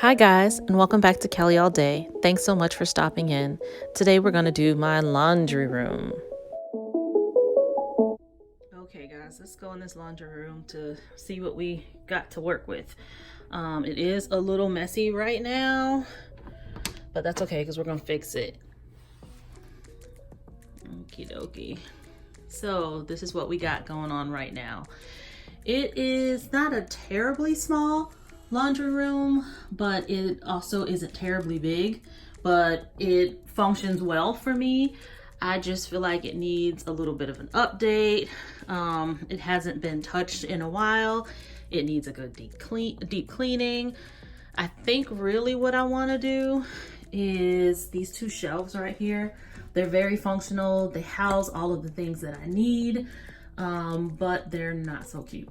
Hi guys, and welcome back to Kelly All Day. Thanks so much for stopping in. Today we're going to do my laundry room. Okay guys, let's go in this laundry room to see what we got to work with. It is a little messy right now, but that's okay because we're going to fix it. Okie dokie. So this is what we got going on right now. It is not a terribly small laundry room, but it also isn't terribly big, but it functions well for me. I just feel like it needs a little bit of an update. It hasn't been touched in a while. It needs a good deep cleaning. I think really what I want to do is these two shelves right here. They're very functional. They house all of the things that I need, but they're not so cute.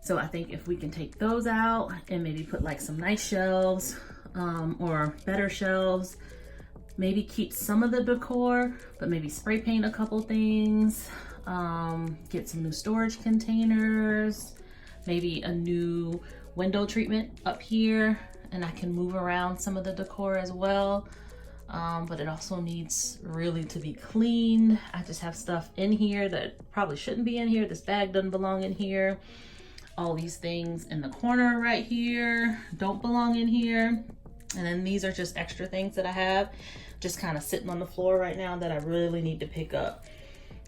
So I think if we can take those out and maybe put like some nice shelves or better shelves, maybe keep some of the decor, but maybe spray paint a couple things, get some new storage containers, maybe a new window treatment up here, and I can move around some of the decor as well. But it also needs really to be cleaned. I just have stuff in here that probably shouldn't be in here. This bag doesn't belong in here. All these things in the corner right here don't belong in here. And then these are just extra things that I have just kind of sitting on the floor right now that I really need to pick up.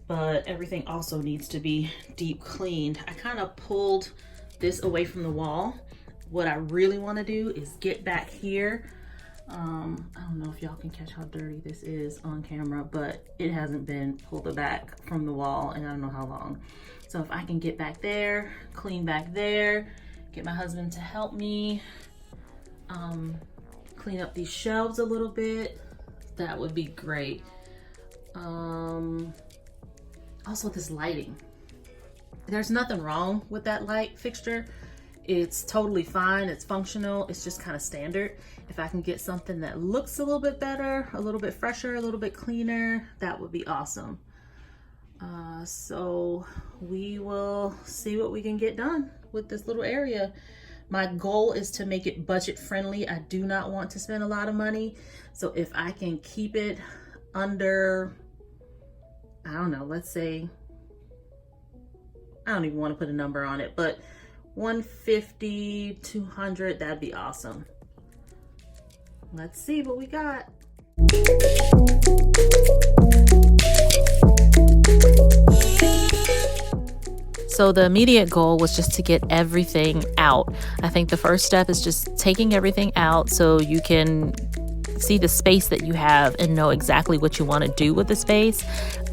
But everything also needs to be deep cleaned. I kind of pulled this away from the wall. What I really want to do is get back here. I don't know if y'all can catch how dirty this is on camera, but it hasn't been pulled back from the wall and I don't know how long. So if I can get back there, clean back there, get my husband to help me clean up these shelves a little bit, that would be great. Also this lighting. There's nothing wrong with that light fixture. It's totally fine, it's functional, it's just kind of standard. If I can get something that looks a little bit better, a little bit fresher, a little bit cleaner, that would be awesome. So we will see what we can get done with this little area. My goal is to make it budget friendly. I do not want to spend a lot of money. So if I can keep it under, I don't know, let's say, I don't even want to put a number on it, but 150, 200, that'd be awesome. Let's see what we got. So the immediate goal was just to get everything out. I think the first step is just taking everything out so you can see the space that you have and know exactly what you want to do with the space.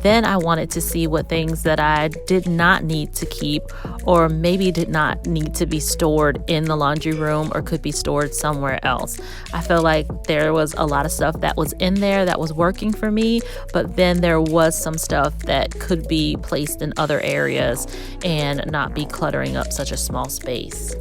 Then I wanted to see what things that I did not need to keep or maybe did not need to be stored in the laundry room or could be stored somewhere else. I feel like there was a lot of stuff that was in there that was working for me, but then there was some stuff that could be placed in other areas and not be cluttering up such a small space.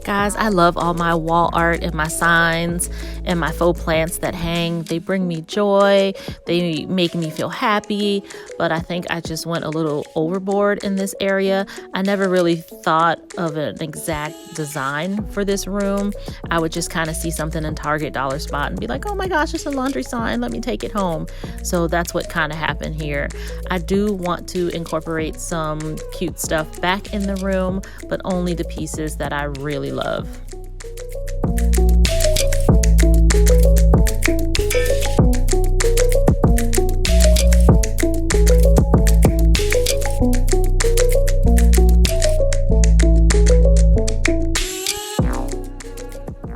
Guys, I love all my wall art and my signs and my faux plants that hang. They bring me joy. They make me feel happy, but I think I just went a little overboard in this area. I never really thought of an exact design for this room. I would just kind of see something in Target dollar spot and be like, oh my gosh, it's a laundry sign. Let me take it home. So that's what kind of happened here. I do want to incorporate some cute stuff back in the room, but only the pieces that I really love.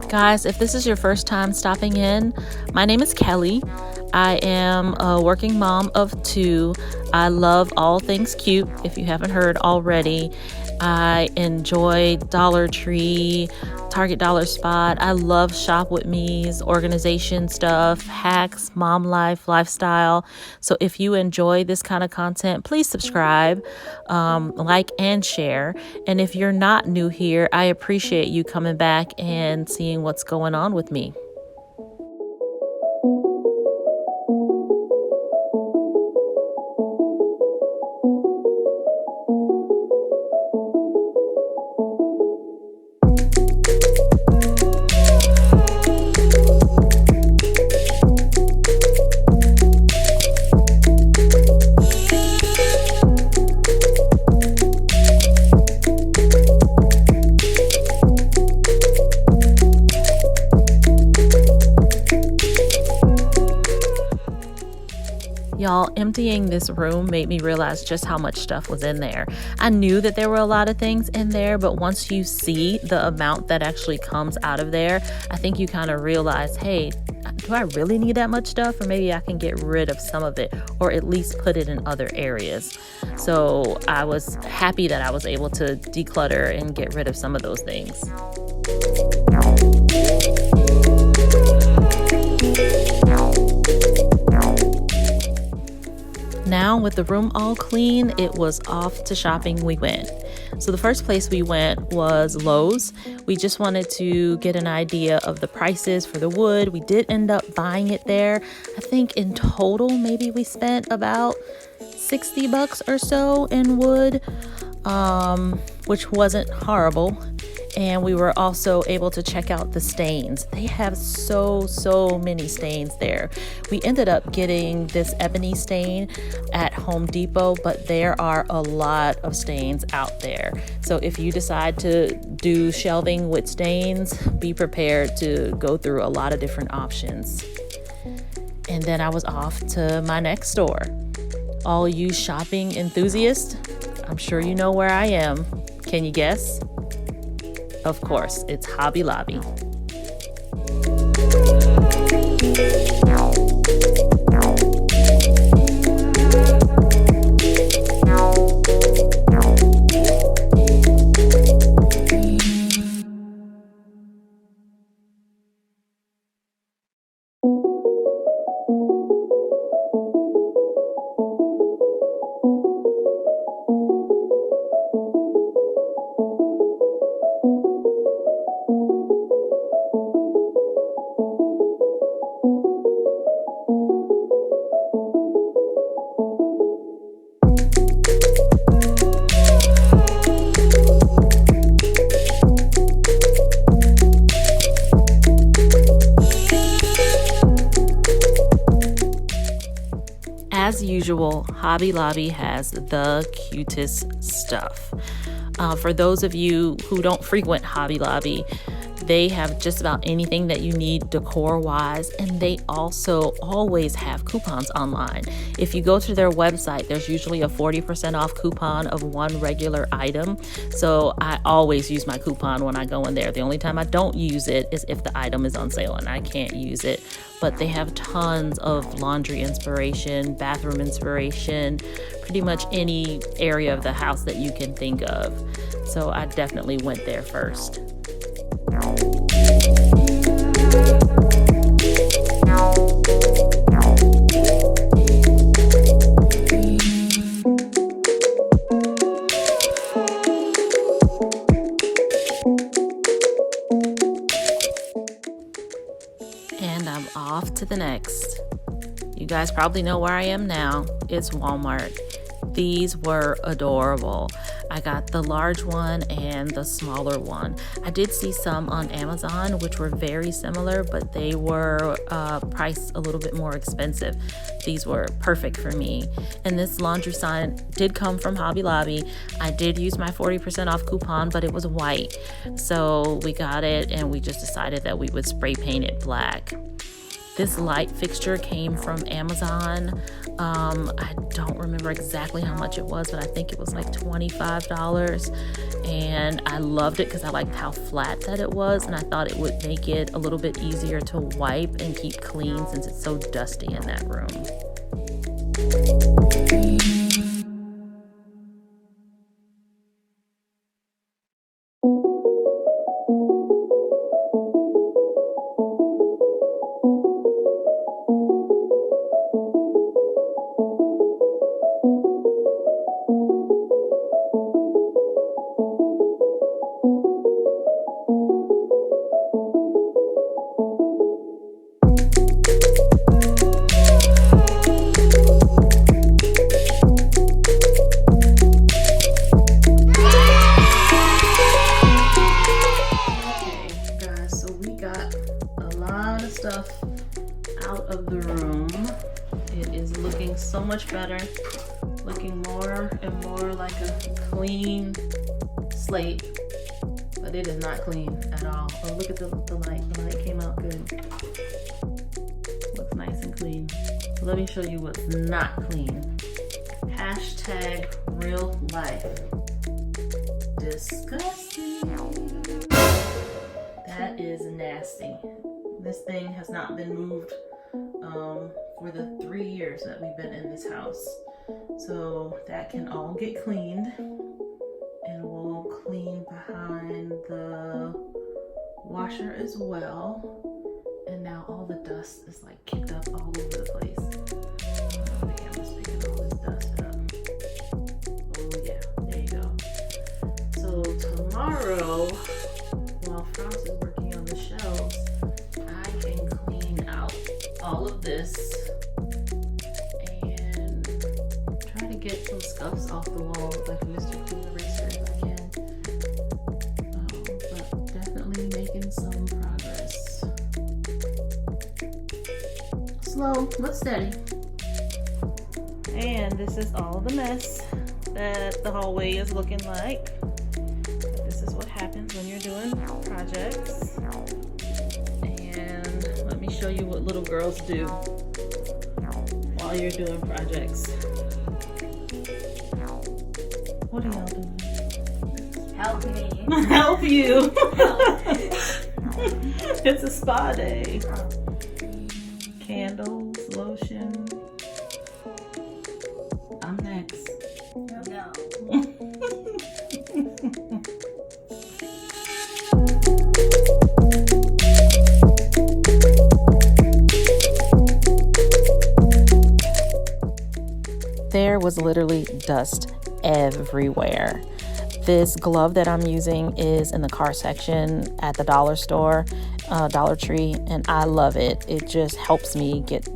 Guys, if this is your first time stopping in, my name is Kelly. I am a working mom of 2. I love all things cute, if you haven't heard already. I enjoy Dollar Tree, Target Dollar Spot. I love Shop With Me's, organization stuff, hacks, mom life, lifestyle. So if you enjoy this kind of content, please subscribe, like, and share. And if you're not new here, I appreciate you coming back and seeing what's going on with me. Y'all, emptying this room made me realize just how much stuff was in there. I knew that there were a lot of things in there, but once you see the amount that actually comes out of there, I think you kind of realize, hey, do I really need that much stuff? Or maybe I can get rid of some of it, or at least put it in other areas. So I was happy that I was able to declutter and get rid of some of those things. Now, with the room all clean, it was off to shopping we went. So the first place we went was Lowe's. We just wanted to get an idea of the prices for the wood. We did end up buying it there. I think in total, maybe we spent about $60 or so in wood, which wasn't horrible. And we were also able to check out the stains. They have so many stains there. We ended up getting this ebony stain at Home Depot, but there are a lot of stains out there. So if you decide to do shelving with stains, be prepared to go through a lot of different options. And then I was off to my next store. All you shopping enthusiasts, I'm sure you know where I am. Can you guess? Of course, it's Hobby Lobby. As usual, Hobby Lobby has the cutest stuff. For those of you who don't frequent Hobby Lobby, they have just about anything that you need decor wise, and they also always have coupons online. If you go to their website, there's usually a 40% off coupon of one regular item. So I always use my coupon when I go in there. The only time I don't use it is if the item is on sale and I can't use it. But they have tons of laundry inspiration, bathroom inspiration, pretty much any area of the house that you can think of. So I definitely went there first. And I'm off to the next. You guys probably know where I am now. It's Walmart. These were adorable. I got the large one and the smaller one. I did see some on Amazon, which were very similar, but they were priced a little bit more expensive. These were perfect for me. And this laundry sign did come from Hobby Lobby. I did use my 40% off coupon, but it was white. So we got it and we just decided that we would spray paint it black. This light fixture came from Amazon. I don't remember exactly how much it was, but I think it was like $25. And I loved it because I liked how flat that it was, and I thought it would make it a little bit easier to wipe and keep clean since it's so dusty in that room. Stuff out of the room. It is looking so much better, looking more and more like a clean slate, but it is not clean at all. Oh, look at the light. The light came out good. Looks nice and clean. Let me show you what's not clean. Hashtag real life. Disgusting. That is nasty. This thing has not been moved for the 3 years that we've been in this house. So that can all get cleaned, and we'll clean behind the washer as well. And now all the dust is like kicked up all over the place. The camera's picking all this dust up. Oh yeah, there you go. So tomorrow, while Franz is working on the shelves, I can clean out all of this and try to get some scuffs off the wall with like a Mr. Clean eraser if I can. But definitely making some progress. Slow but steady. And this is all the mess that the hallway is looking like. This is what happens when you're doing projects. And let me show you what little girls do while you're doing projects. What are y'all doing? Help me. Help you. Help. It's a spa day. Candles, lotion. I'm next. No. There was literally dust everywhere. This glove that I'm using is in the car section at the dollar store, Dollar Tree, and I love it. It just helps me get,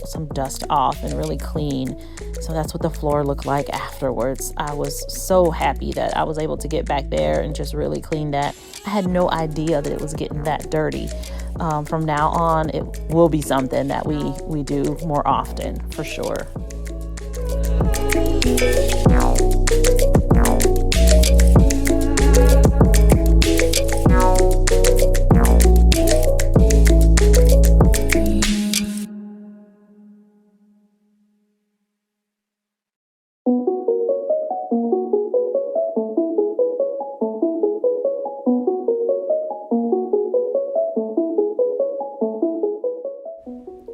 some dust off and really clean. So that's what the floor looked like afterwards. I was so happy that I was able to get back there and just really clean that. I had no idea that it was getting that dirty. From now on, it will be something that we do more often, for sure.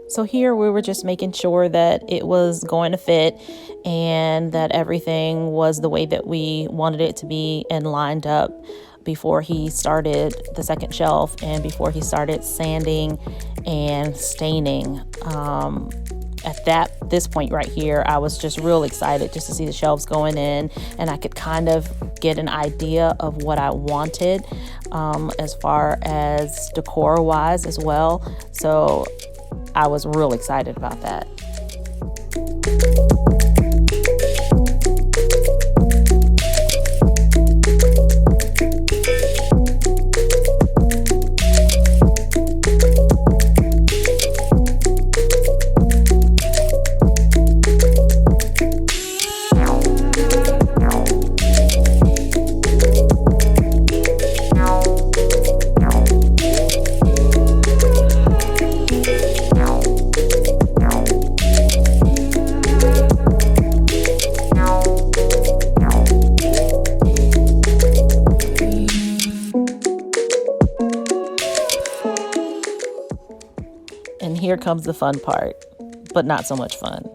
So here we were just making sure that it was going to fit and that everything was the way that we wanted it to be and lined up before he started the second shelf and before he started sanding and staining. At this point right here, I was just real excited just to see the shelves going in, and I could kind of get an idea of what I wanted as far as decor wise as well. So I was real excited about that. And here comes the fun part, but not so much fun.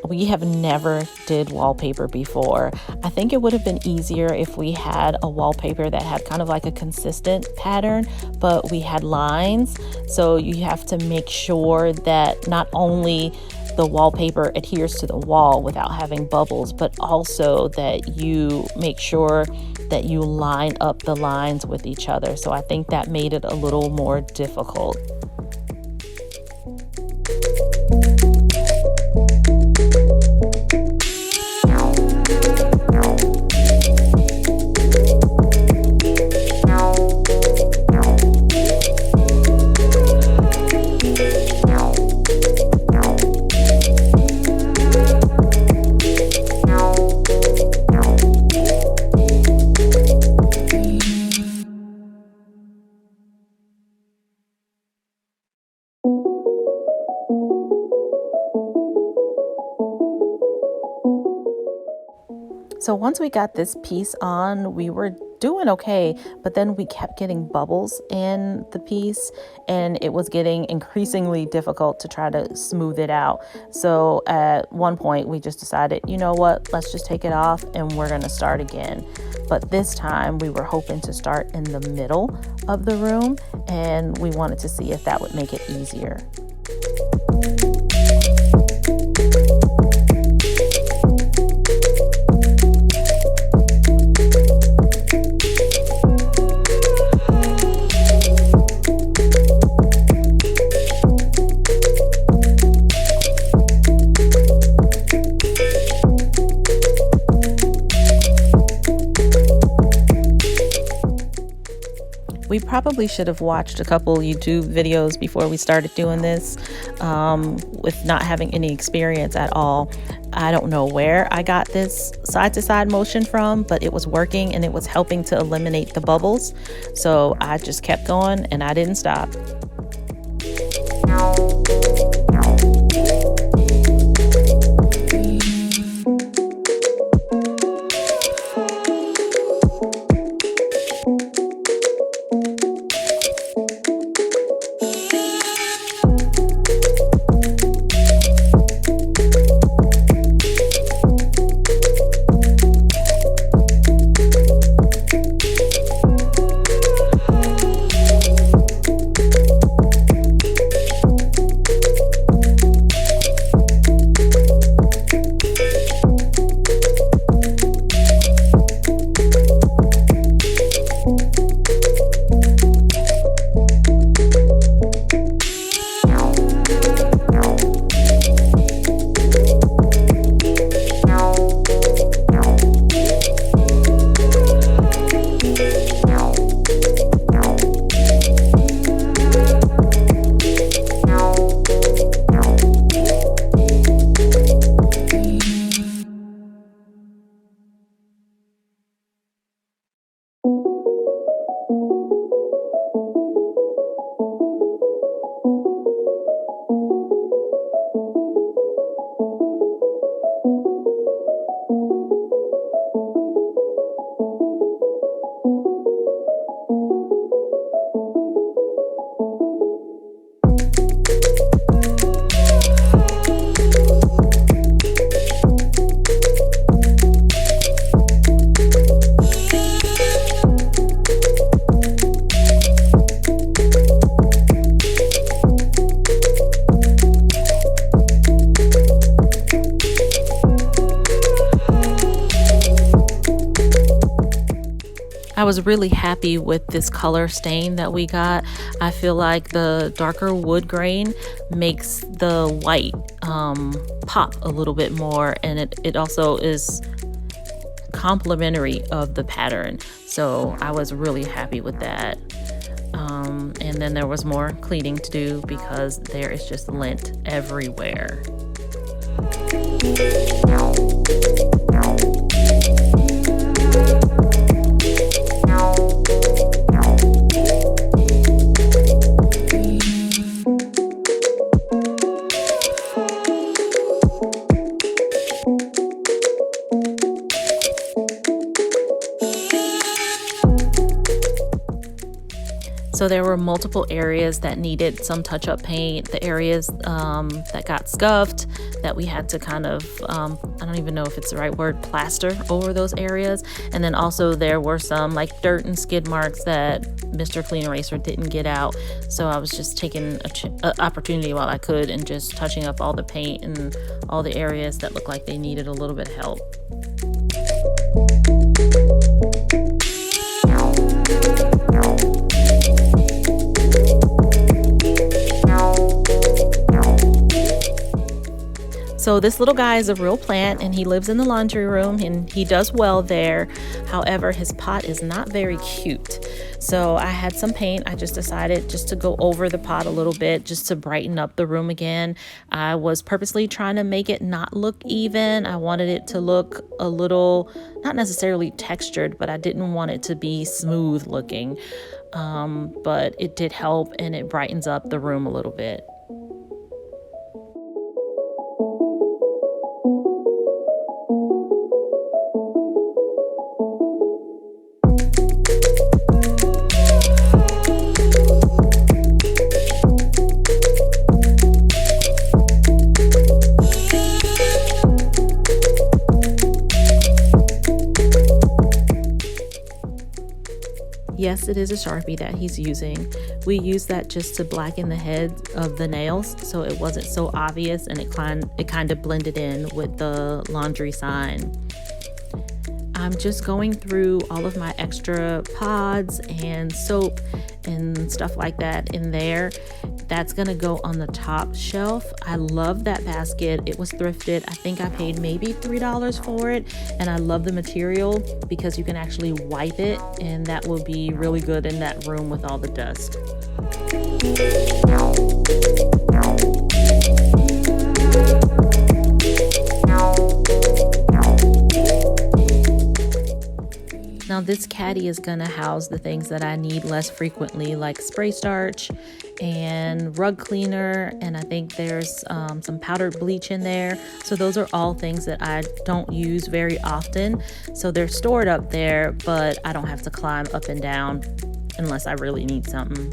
We have never did wallpaper before. I think it would have been easier if we had a wallpaper that had kind of like a consistent pattern, but we had lines. So you have to make sure that not only the wallpaper adheres to the wall without having bubbles, but also that you make sure that you line up the lines with each other. So I think that made it a little more difficult. So once we got this piece on, we were doing okay, but then we kept getting bubbles in the piece and it was getting increasingly difficult to try to smooth it out. So at one point we just decided, you know what, let's just take it off and we're going to start again. But this time we were hoping to start in the middle of the room and we wanted to see if that would make it easier. We probably should have watched a couple YouTube videos before we started doing this, with not having any experience at all. I don't know where I got this side-to-side motion from, but it was working and it was helping to eliminate the bubbles. So I just kept going and I didn't stop. I was really happy with this color stain that we got. I feel like the darker wood grain makes the white pop a little bit more, and it also is complementary of the pattern. So I was really happy with that. And then there was more cleaning to do because there is just lint everywhere. So there were multiple areas that needed some touch-up paint, the areas that got scuffed, that we had to kind of, I don't even know if it's the right word, plaster over those areas. And then also there were some like dirt and skid marks that Mr. Clean Eraser didn't get out. So I was just taking an opportunity while I could and just touching up all the paint and all the areas that looked like they needed a little bit of help. So this little guy is a real plant and he lives in the laundry room and he does well there. However, his pot is not very cute. So I had some paint. I just decided just to go over the pot a little bit just to brighten up the room again. I was purposely trying to make it not look even. I wanted it to look a little, not necessarily textured, but I didn't want it to be smooth looking. But it did help and it brightens up the room a little bit. Yes, it is a Sharpie that he's using. We used that just to blacken the heads of the nails so it wasn't so obvious, and it kind of blended in with the laundry sign. I'm just going through all of my extra pods and soap and stuff like that in there. That's gonna go on the top shelf. I love that basket. It was thrifted. I think I paid maybe $3 for it, and I love the material because you can actually wipe it, and that will be really good in that room with all the dust. Now this caddy is gonna house the things that I need less frequently, like spray starch and rug cleaner, and I think there's some powdered bleach in there. So those are all things that I don't use very often. So they're stored up there, but I don't have to climb up and down unless I really need something.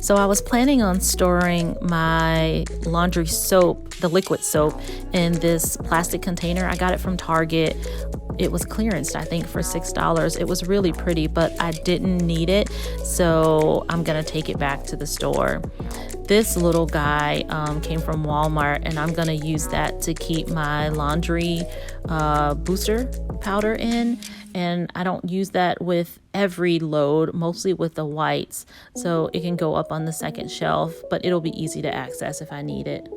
So I was planning on storing my laundry soap, the liquid soap, in this plastic container. I got it from Target. It was clearanced, I think, for $6. It was really pretty, but I didn't need it, so I'm gonna take it back to the store. This little guy came from Walmart, and I'm gonna use that to keep my laundry booster powder in. And I don't use that with every load, mostly with the whites, so it can go up on the second shelf, but it'll be easy to access if I need it.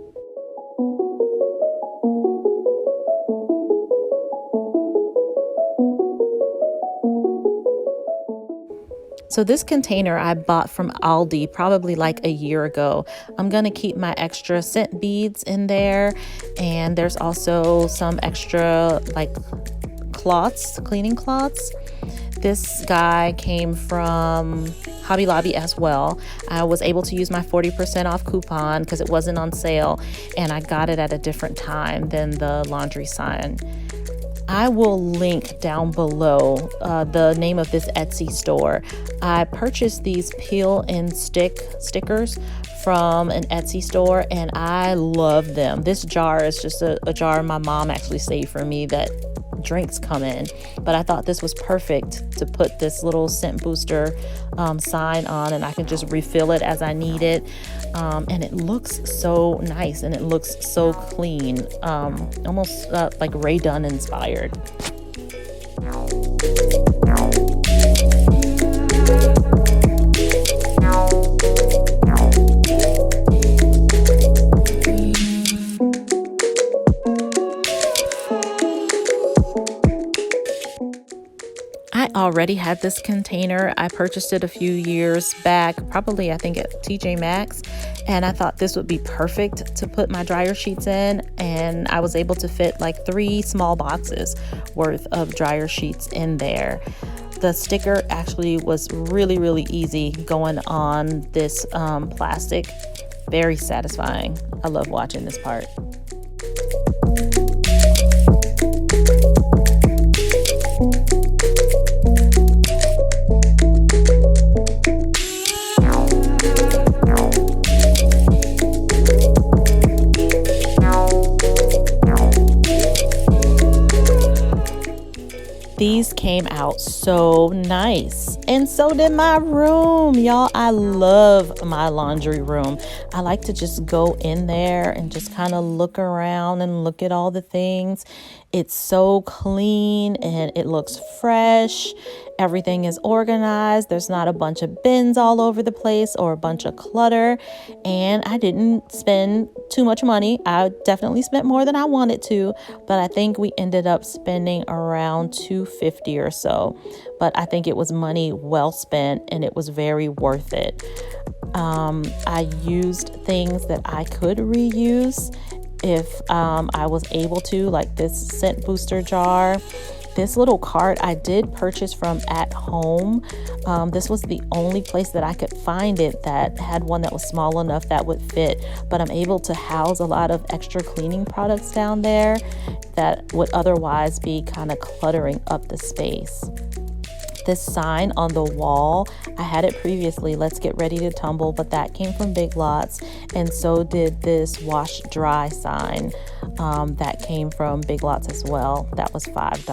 So this container I bought from Aldi probably like a year ago. I'm gonna keep my extra scent beads in there, and there's also some extra like cloths, cleaning cloths. This guy came from Hobby Lobby as well. I was able to use my 40% off coupon because it wasn't on sale, and I got it at a different time than the laundry sign. I will link down below the name of this Etsy store. I purchased these peel and stick stickers from an Etsy store, and I love them. This jar is just a jar my mom actually saved for me that drinks come in, but I thought this was perfect to put this little scent booster sign on, and I can just refill it as I need it, and it looks so nice and it looks so clean, almost like Ray Dunn inspired. I already had this container. I purchased it a few years back, probably I think at TJ Maxx, and I thought this would be perfect to put my dryer sheets in, and I was able to fit like 3 small boxes worth of dryer sheets in there. The sticker actually was really easy going on this plastic. Very satisfying. I love watching this part. These came out so nice, and so did my room, y'all. I love my laundry room. I like to just go in there and just kind of look around and look at all the things. It's so clean and it looks fresh. Everything is organized. There's not a bunch of bins all over the place or a bunch of clutter. And I didn't spend too much money. I definitely spent more than I wanted to, but I think we ended up spending around $250 or so. But I think it was money well spent, and it was very worth it. I used things that I could reuse if I was able to, like this scent booster jar. This little cart I did purchase from At Home. This was the only place that I could find it that had one that was small enough that would fit, but I'm able to house a lot of extra cleaning products down there that would otherwise be kind of cluttering up the space. This sign on the wall, I had it previously, let's get ready to tumble, but that came from Big Lots, and so did this wash dry sign that came from Big Lots as well. That was $5.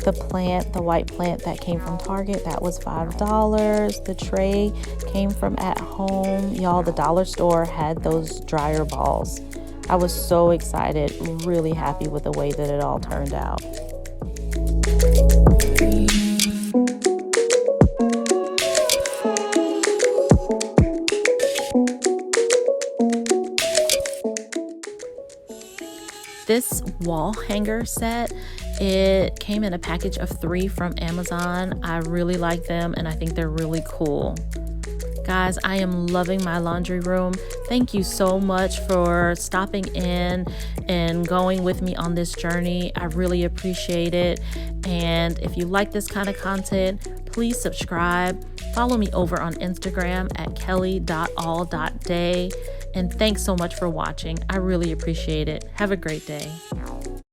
The plant, the white plant that came from Target, that was $5. The tray came from At Home. Y'all, the dollar store had those dryer balls. I was so excited, really happy with the way that it all turned out. This wall hanger set, it came in a package of 3 from Amazon. I really like them and I think they're really cool. Guys, I am loving my laundry room. Thank you so much for stopping in and going with me on this journey. I really appreciate it. And if you like this kind of content, please subscribe. Follow me over on Instagram at kelly.all.day. And thanks so much for watching. I really appreciate it. Have a great day.